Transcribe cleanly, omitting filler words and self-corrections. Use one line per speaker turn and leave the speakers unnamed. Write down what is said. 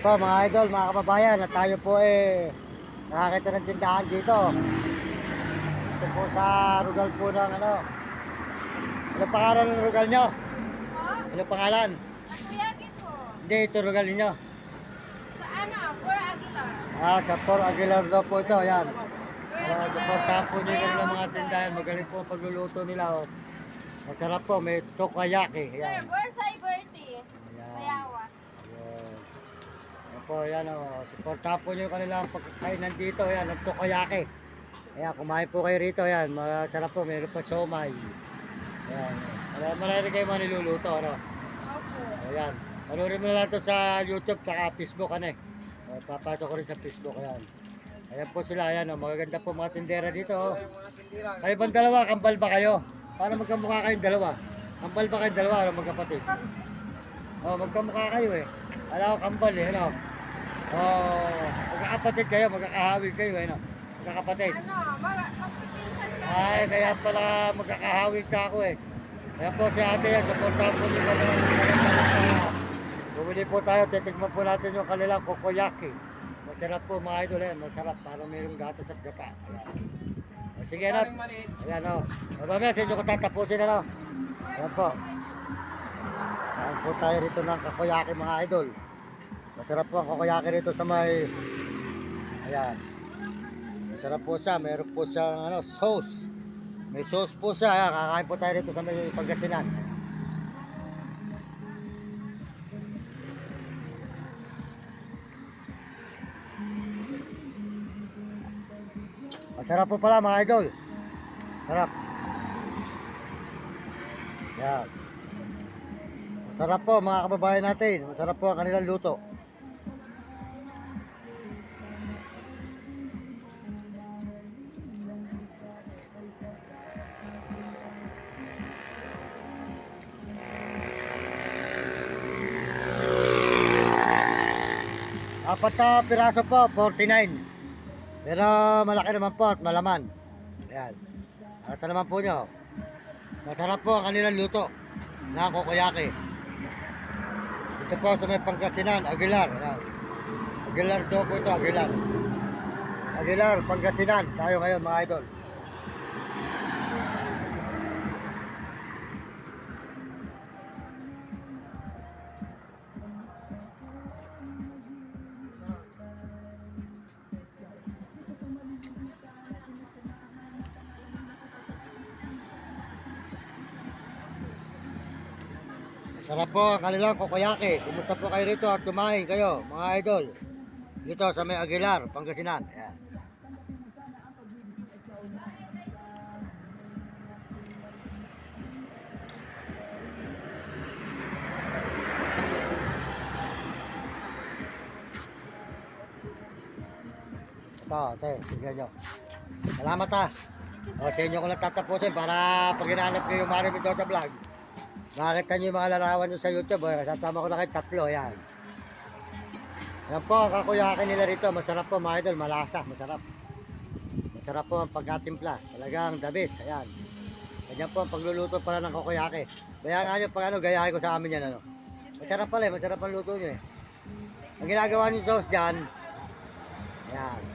Po mga idol, mga kababayan, at tayo po nakakita ng tindahan dito. Ito po sa rugal po ng ano. Ano pangalan ng rugal nyo?
Po?
Ano pangalan?
Takoyaki po.
Hindi, ito rugal ninyo.
Sa ano? Pura Aguilar.
Sa Por Aguilar daw po ito, yan. Supportahan po nyo ng mga tindahan. Magaling po ang pagluluto nila. Oh. Masarap po, may tokayaki.
Sir,
Yan.
Borsay Bertie.
Ayan.
Bayawas.
Ayan. Ayan po, yan o. Supportahan po nyo yung kanilang pagkakainan dito. Yan, ang tokayaki. Ayan, kumain po kayo rito. Yan, masarap po. Meron pa siomay. Ayan. Marami kayo maniluluto, ano?
Opo.
Ayan. Panurin mo na lang ito sa YouTube tsaka Facebook, ano eh. Papasok ko rin sa Facebook, ayan. Ayan po sila, ayan o. Magaganda po mga tindera dito, o. Kayo bang dalawa? Kambal ba kayo? Paano magkamukha kayong dalawa? Kambal ba kayong dalawa, ano, magkapatid? Magkamukha kayo eh. Alam ko kambal eh, ano? Magkakapatid kayo, magkakahawig kayo, ano? Magkakapatid.
Ano? Magpipinsan sa...
Ay, kaya pala magkakahawig ka ako eh. Kaya po si ate yan, supportahan po nila naman. Bumili po tayo, titigman po natin yung kanilang kokoyaki. Masarap po mga idol yan, masarap. Parang mayroong gatas at gata. Ayan. Sige na. Ayan o. Mamaya sa inyo ko tatapusin na no. Ayan po. Ayan po tayo rito ng kokoyaki mga idol. Masarap po ang kokoyaki rito sa may... Ayan. Masarap po siya, mayroon po siyang sauce. May sauce po siya. Ayan, kakain po tayo rito sa may Pangasinan. Masarap po pala mga idol. Sarap. Yan. Masarap po mga kababayan natin. Masarap po ang kanilang luto. Apat na piraso po, 49. Pero malaki naman po at malaman. Ayan. Ito naman po nyo. Masarap po ang kanilang luto na kokoyaki. Ito po sa may Pangasinan, Aguilar. Ayan. Aguilar daw po ito, Aguilar. Aguilar, Pangasinan. Tayo ngayon mga idol. Sarap po ang kanilang kokoyaki. Pumunta po kayo rito at kumain kayo, mga idol. Dito sa may Aguilar, Pangasinan. Ayan. Ito, tignan nyo. Salamat ha. Sa inyo ko lang tatapusin para pag hinahanap kayo yung Maribel sa vlog. Nakakita nyo yung mga larawan nyo sa YouTube. Sasama ko na kayo tatlo. Ayan. Ayan po, ang kakuyaki nila rito. Masarap po mga idol. Malasa. Masarap. Masarap po ang pagkatimpla. Talagang the best. Ayan. Ganyan po ang pagluluto pala ng kakuyaki. Bayaan nyo pag gayahin ko sa amin yan. Masarap pala eh. Masarap ang luto nyo eh. Ang ginagawa nyo sauce dyan. Ayan.